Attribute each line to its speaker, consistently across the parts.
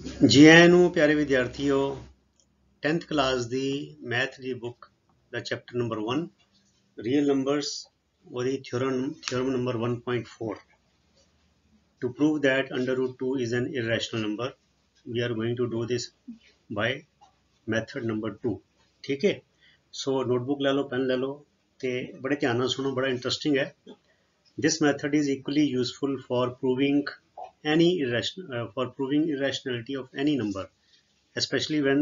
Speaker 1: जी आए नू प्यारे विद्यार्थियों 10th क्लास दी मैथ दी बुक दा चैप्टर नंबर 1 रियल नंबर्स और theorem number 1.4 to prove that under root 2 is an irrational number we are going to do this by method number 2 ठीक है। सो notebook ले लो, pen ले लो ते बड़े ध्यान नाल सुनो, बड़ा इंटरेस्टिंग है। This method is equally useful for proving irrationality of any number, especially when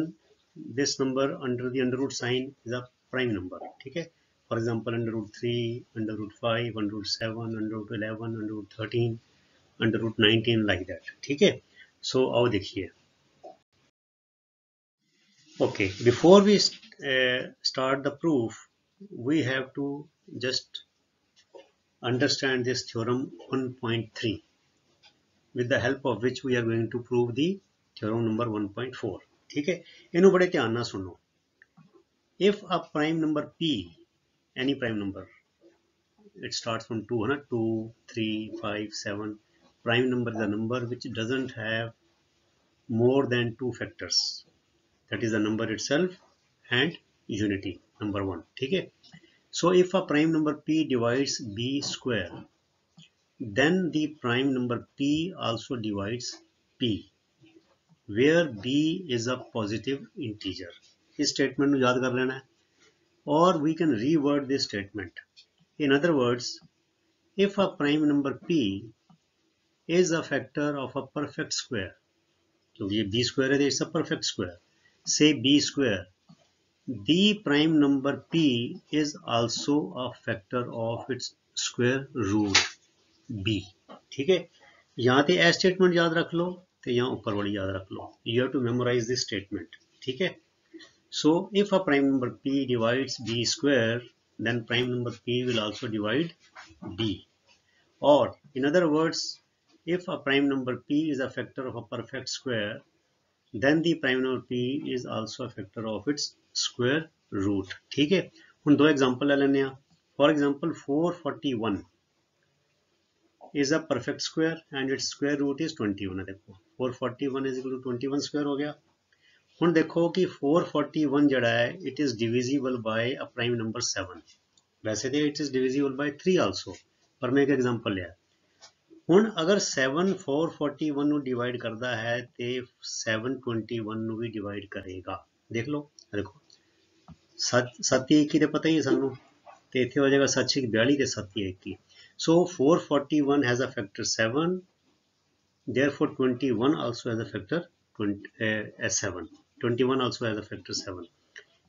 Speaker 1: this number under the under root sign is a prime number. ठीक है। For example, under root 3, under root 5, under root 7, under root 11, under root 13, under root 19 like that. ठीक है। So आओ देखिए। Okay, before we start the proof, we have to just understand this theorem 1.3, with the help of which we are going to prove the theorem number 1.4. ठीक है। इन्हों बड़े ध्यान ना सुनो। If a prime number p, any prime number, it starts from 2, 2, 3, 5, 7. Prime number is a number which doesn't have more than two factors. That is the number itself and unity, number 1. ठीक है। So if a prime number p divides b square, then the prime number p also divides p, where b is a positive integer. इस statement को याद कर लेना है। Or we can reword this statement. In other words, if a prime number p is a factor of a perfect square, so ये b square है, it's a perfect square, say b square, the prime number p is also a factor of its square root b. ठीक है। यहाँ ते ए statement याद रख लो तो यहाँ ऊपर वाली याद रख लो। You have to memorize this statement. ठीक है। So if a prime number p divides b square, then prime number p will also divide b. Or in other words, if a prime number p is a factor of a perfect square, then the prime number p is also a factor of its square root. ठीक है। हम दो example ले लेने हैं। For example, 441 is a perfect square and its square root is 21 है। देखो 441 is equal to 21 square हो गया। ਹੁਣ देखो कि 441 जड़ा है it is divisible by a prime number 7. वैसे तो it is divisible by 3 also, पर मैं एक एग्जांपल लिया। ਹੁਣ अगर 7 441 ਨੂੰ डिवाइड करता है तो 721 ਨੂੰ भी डिवाइड करेगा। देख लो, देखो 7 1 तो पता ही है सानू, तो इत्थे हो जाएगा 7 6 42 ਤੇ 7 1। So 441 has a factor 7, therefore 21 also has a factor 7. 21 also has a factor 7.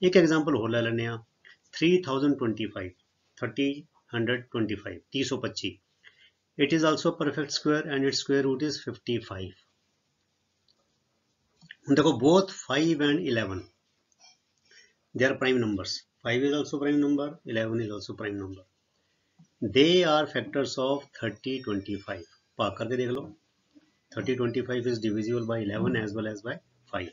Speaker 1: एक एग्जांपल हो ले लेने 3025 3025 325, it is also a perfect square and its square root is 55. देखो both 5 and 11 they are prime numbers. 5 is also prime number, 11 is also prime number. They are factors of 3025. पा करके देख लो, 3025 is divisible by 11 as well as by 5.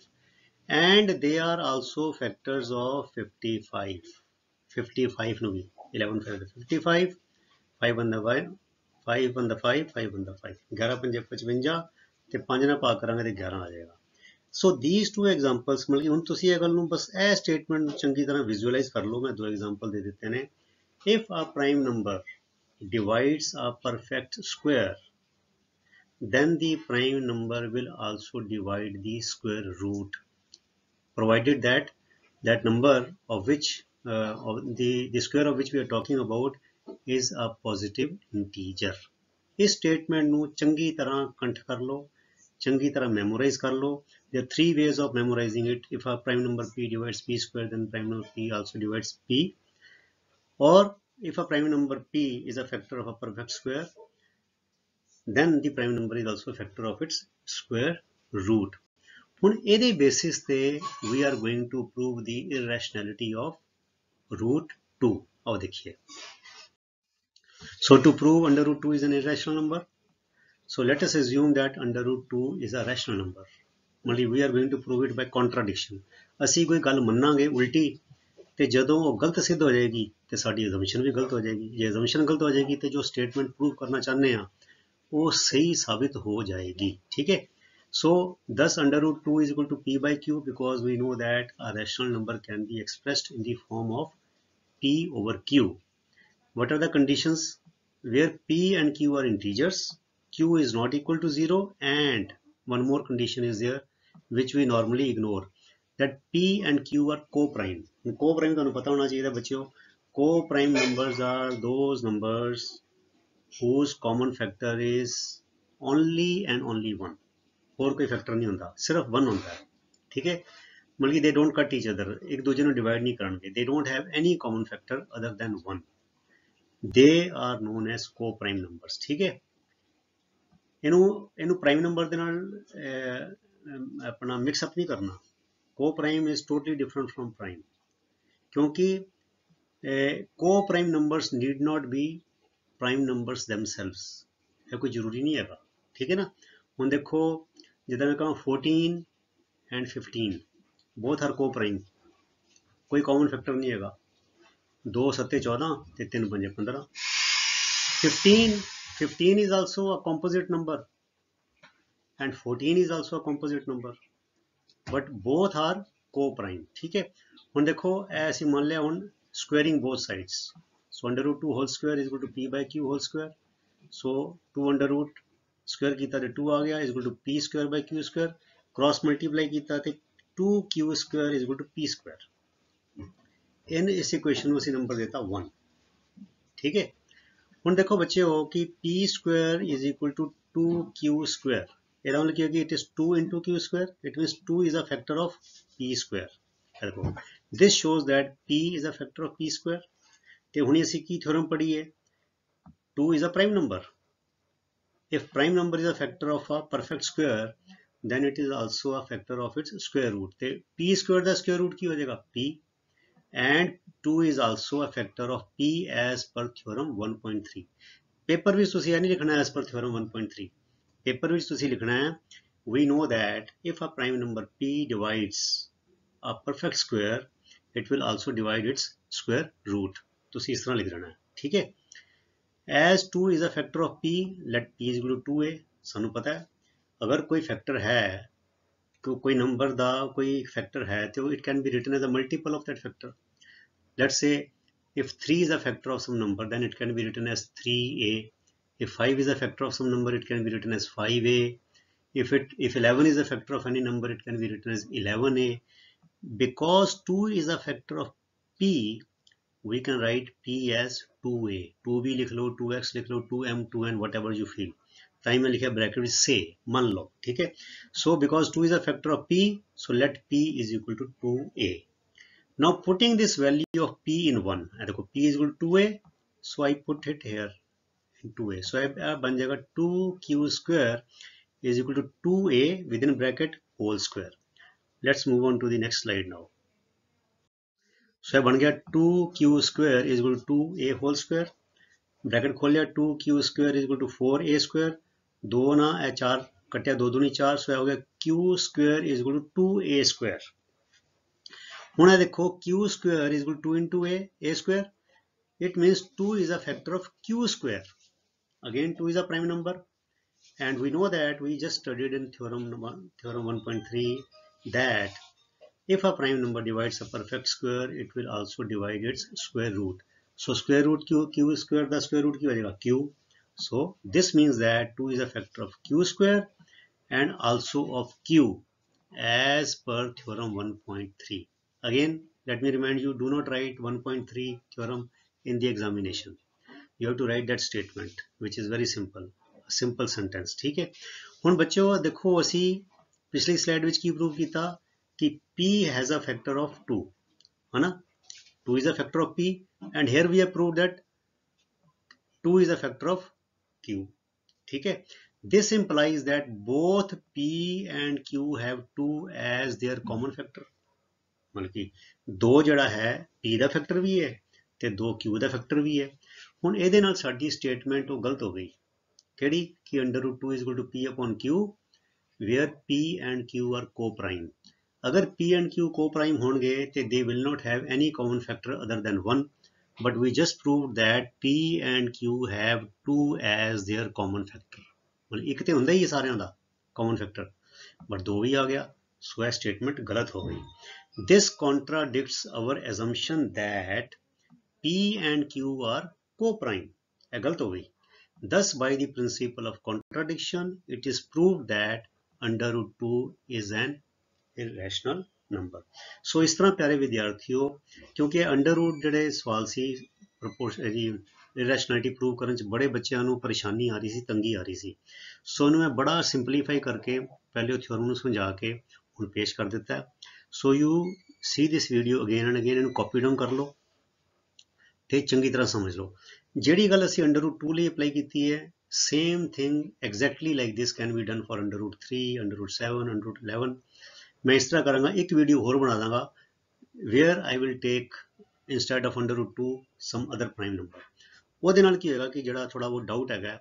Speaker 1: And they are also factors of 55. 55 no भी 11 5 55, 5 on the 5, 5 on the 5, 5 on the 5, 11 पंजे 55 ਤੇ 5 ਨਾਲ ਭਾਗ ਕਰਾਂਗੇ ਤੇ 11 ਆ ਜਾਏਗਾ। ਸੋ these two examples, मतलब ਹੁਣ ਤੁਸੀਂ ਇਹ ਗੱਲ ਨੂੰ ਬਸ ਇਹ ਸਟੇਟਮੈਂਟ ਨੂੰ ਚੰਗੀ ਤਰ੍ਹਾਂ ਵਿਜ਼ੂਅਲਾਈਜ਼ ਕਰ ਲਓ। ਮੈਂ ਦੋ ਐਗਜ਼ਾਮਪਲ ਦੇ ਦਿੱਤੇ ਨੇ। if a prime number divides a perfect square, then the prime number will also divide the square root, provided that that number of which the square of which we are talking about is a positive integer. इस statement ਨੂੰ ਚੰਗੀ ਤਰ੍ਹਾਂ ਕੰਠ ਕਰ ਲਓ, ਚੰਗੀ ਤਰ੍ਹਾਂ memorise ਕਰ ਲਓ। There are three ways of memorizing it. If a prime number p divides p square, then prime number p also divides p. Or if a prime number p is a factor of a perfect square, then the prime number is also a factor of its square root. ਹੁਣ ਇਹਦੇ basis ਤੇ we are going to prove the irrationality of root 2. आओ देखिए। So to prove under root 2 is an irrational number, so let us assume that under root 2 is a rational number. मतलब we are going to prove it by contradiction. ਅਸੀਂ ਕੋਈ ਗੱਲ ਮੰਨਾਂਗੇ ਉਲਟੀ ਤੇ ਜਦੋਂ ਉਹ ਗਲਤ ਸਿੱਧ ਹੋ ਜਾਏਗੀ ਤੇ ਸਾਡੀ assumption ਵੀ ਗਲਤ ਹੋ ਜਾਏਗੀ। ਜੇ assumption ਗਲਤ ਹੋ ਜਾਏਗੀ ਤੇ ਜੋ statement prove ਕਰਨਾ ਚਾਹੁੰਦੇ ਆ ਉਹ ਸਹੀ ਸਾबित हो जाएगी। ठीक है। So thus under root 2 is equal to p by q, because we know that a rational number can be expressed in the form of p over q. What are the conditions? Where p and q are integers, q is not equal to 0, and one more condition is there which we normally ignore, that p and q are co-prime. Co-prime ਤੁਹਾਨੂੰ ਪਤਾ ਹੋਣਾ ਚਾਹੀਦਾ ਬੱਚਿਓ, co-prime numbers are those numbers whose common factor is only and only 1. ਹੋਰ ਕੋਈ factor ਨਹੀਂ ਹੁੰਦਾ, ਸਿਰਫ 1 ਹੁੰਦਾ ਹੈ, ਠੀਕ ਹੈ। ਮਤਲਬ ਕਿ they don't cut each other, ਇੱਕ ਦੂਜੇ ਨੂੰ ਡਿਵਾਈਡ ਨਹੀਂ ਕਰਨਗੇ, they don't have any common factor other than 1. they are known as co-prime numbers, ਠੀਕ ਹੈ। ਇਹਨੂੰ ਪ੍ਰਾਈਮ ਨੰਬਰ ਦੇ ਨਾਲ ਆਪਣਾ ਮਿਕਸ ਅਪ ਨਹੀਂ ਕਰਨਾ। co-prime is totally different from prime, ਕਿਉਂਕਿ co-prime numbers need not be prime numbers themselves, ਇਹ ਕੋਈ ਜ਼ਰੂਰੀ ਨਹੀਂ ਹੈਗਾ, ਠੀਕ ਹੈ ਨਾ। ਹੁਣ ਦੇਖੋ ਜਿੱਦਾਂ ਮੈਂ ਕਹਾਂ 14 and 15 both are co-prime, ਕੋਈ common factor ਨਹੀਂ ਹੈਗਾ, 2 7 14 ਤੇ 3 5 15। 15 is also a composite number and 14 is also a composite number, but both are co-prime, ठीक है। ਹੁਣ ਦੇਖੋ ऐसे मान लिया ਹੁਣ squaring both sides, so under root 2 whole square is equal to p by q whole square, so 2 under root square ਕੀਤਾ ਤੇ 2 आ गया is equal to p square by q square, cross multiply ਕੀਤਾ ਤੇ 2q square is equal to p square। इन इस equation ਨੂੰ ਅਸੀਂ number देता 1, ठीक है। ਹੁਣ ਦੇਖੋ ਬੱਚਿਓ कि p square is equal to 2q square, ਇਹਦਾ ਮਤਲਬ ਕੀ ਹੈ ਕਿ it is 2 into q square, it means 2 is a factor of p square। ਦੇਖੋ this shows that p is a factor of p square। ਤੇ ਹੁਣ ਅਸੀਂ ਕੀ ਥਿਓਰਮ ਪੜ੍ਹੀ ਹੈ, 2 is a prime number, if prime number is a factor of a perfect square then it is also a factor of its square root, ਤੇ p square ਦਾ square root ਕੀ ਹੋ ਜਾਏਗਾ p, and 2 is also a factor of p as per theorem 1.3। Paper ਵਿੱਚ ਤੁਸੀਂ ਇਹ ਨਹੀਂ ਲਿਖਣਾ as per theorem 1.3, paper ਵਿੱਚ ਤੁਸੀਂ ਲਿਖਣਾ ਹੈ we know that if a prime number p divides a perfect square it will also divide its square root, ਤੁਸੀਂ ਇਸ ਤਰ੍ਹਾਂ ਲਿਖ ਦੇਣਾ ਹੈ, ਠੀਕ ਹੈ। as 2 is a factor of p, let p is equal to 2a। ਸਾਨੂੰ ਪਤਾ ਹੈ ਅਗਰ ਕੋਈ ਫੈਕਟਰ ਹੈ, ਕੋਈ ਨੰਬਰ ਦਾ ਕੋਈ ਫੈਕਟਰ ਹੈ ਤੇ it can be written as a multiple of that factor। let's say if 3 is a factor of some number then it can be written as 3a, if 5 is a factor of some number it can be written as 5a, if 11 is a factor of any number it can be written as 11a। because 2 is a factor of p we can write p as 2a, 2b लिख लो, 2x लिख लो, 2m 2n whatever you feel। Time में लिखा bracket में से मान लो, ठीक है। so because 2 is a factor of p, so let p is equal to 2a। now putting this value of p in 1, देखो p is equal to 2a, so I put it here in 2a, so बन जाएगा 2q square is equal to 2a within bracket whole square। let's move on to the next slide now। so बन गया 2q square is equal to 2a whole square, bracket खोल लिया 2q square is equal to 4a square, 2 ना 4 कटिया 2 दूनी 4, सो हो गया q square is equal to 2a square। हुण देखो q square is equal to 2 into a square, it means 2 is a factor of q square, again 2 is a prime number, and we know that we just studied in theorem 1.3 that if a prime number divides a perfect square it will also divide its square root, so square root q square the square root की हो जाएगा q, so this means that 2 is a factor of q square and also of q as per theorem 1.3। again let me remind you, do not write 1.3 theorem in the examination, you have to write that statement which is very simple, a simple sentence, ठीक है। ਹੁਣ ਬੱਚਿਓ ਦੇਖੋ ਅਸੀਂ ਪਿਛਲੀ slide ਵਿੱਚ ਕੀ prove ਕੀਤਾ कि p has a factor of 2, है ना, 2 is a factor of p, and here we have proved that 2 is a factor of q, ठीक है। this implies that both p and q have 2 as their common factor, मतलब कि 2 ਜਿਹੜਾ ਹੈ p ਦਾ factor ਵੀ ਹੈ ਤੇ 2 q ਦਾ factor ਵੀ ਹੈ। ਹੁਣ ਇਹਦੇ ਨਾਲ ਸਾਡੀ ਸਟੇਟਮੈਂਟ ਉਹ ਗਲਤ ਹੋ ਗਈ, ਕਿਹੜੀ ਕਿ under root 2 is equal to p upon q where p and q are co-prime। अगर p and q co-prime होंगे तो they will not have any common factor other than 1, but we just proved that p and q have 2 as their common factor। मतलब एक तो ਹੁੰਦਾ ही है सारिਆਂ ਦਾ common factor, but 2 भी आ गया, सो यह स्टेटमेंट गलत हो गई। This contradicts our assumption that P and Q are co-prime, यह गलत हो गई। Thus by the principle of contradiction it is proved that under root 2 is an irrational number। सो इस तरह प्यारे विद्यार्थियों, क्योंकि अंडर रूट ਜਿਹੜੇ ਸਵਾਲ ਸੀ ਇਰੈਸ਼ਨੈਲਿਟੀ ਪ੍ਰੂਵ ਕਰਨ 'ਚ ਬੜੇ ਬੱਚਿਆਂ ਨੂੰ ਪਰੇਸ਼ਾਨੀ ਆ ਰਹੀ ਸੀ, ਤੰਗੀ ਆ ਰਹੀ ਸੀ। ਸੋ ਇਹਨੂੰ ਮੈਂ ਬੜਾ ਸਿੰਪਲੀਫਾਈ ਕਰਕੇ ਪਹਿਲੇ ਉਹ ਥਿਓਰਮ ਨੂੰ ਸਮਝਾ ਕੇ ਹੁਣ ਪੇਸ਼ ਕਰ ਦਿੱਤਾ। So you C this video again and again, ਇਹਨੂੰ ਕਾਪੀ ਡਾਊਨ ਕਰ ਲਓ ਤੇ ਚੰਗੀ ਤਰ੍ਹਾਂ ਸਮਝ ਲਓ। ਜਿਹੜੀ ਗੱਲ ਅਸੀਂ ਅੰਡਰ ਰੂਟ 2 ਲਈ ਅਪਲਾਈ ਕੀਤੀ ਹੈ, same thing exactly like this can be done for under route 3, under route 7, under route 11। ਮੈਂ ਇਸ ਤਰ੍ਹਾਂ ਕਰਾਂਗਾ, ਇੱਕ ਵੀਡੀਓ ਹੋਰ ਬਣਾ ਦਾਂਗਾ where I will take instead of under root 2 some other prime number. ਉਹਦੇ ਨਾਲ ਕੀ ਹੋਏਗਾ ਕਿ ਜਿਹੜਾ ਥੋੜਾ ਉਹ ਡਾਊਟ ਹੈਗਾ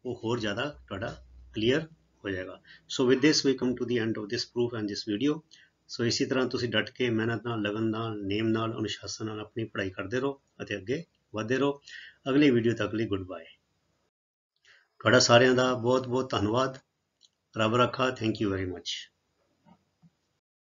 Speaker 1: ਉਹ ਹੋਰ ਜ਼ਿਆਦਾ ਤੁਹਾਡਾ ਕਲੀਅਰ ਹੋ ਜਾਏਗਾ। So with this we come to the end of this proof and this video. So ਇਸੇ ਤਰ੍ਹਾਂ ਤੁਸੀਂ ਡਟ ਕੇ ਮਿਹਨਤ ਨਾਲ, ਲਗਨ ਨਾਲ, ਨੇਮ ਨਾਲ, ਅਨੁਸ਼ਾਸਨ ਨਾਲ ਆਪਣੀ ਪੜ੍ਹਾਈ ਕਰਦੇ ਰਹੋ ਅਤੇ ਅੱਗੇ ਵਧਦੇ ਰਹੋ। ਅਗਲੀ ਵੀਡੀਓ ਤੱਕ ਲਈ ਗੁੱਡ ਬਾਏ। ਤੁਹਾਡਾ ਸਾਰਿਆਂ ਦਾ ਬਹੁਤ ਬਹੁਤ ਧੰਨਵਾਦ। ਰੱਬ ਰੱਖਾ। Thank you very much.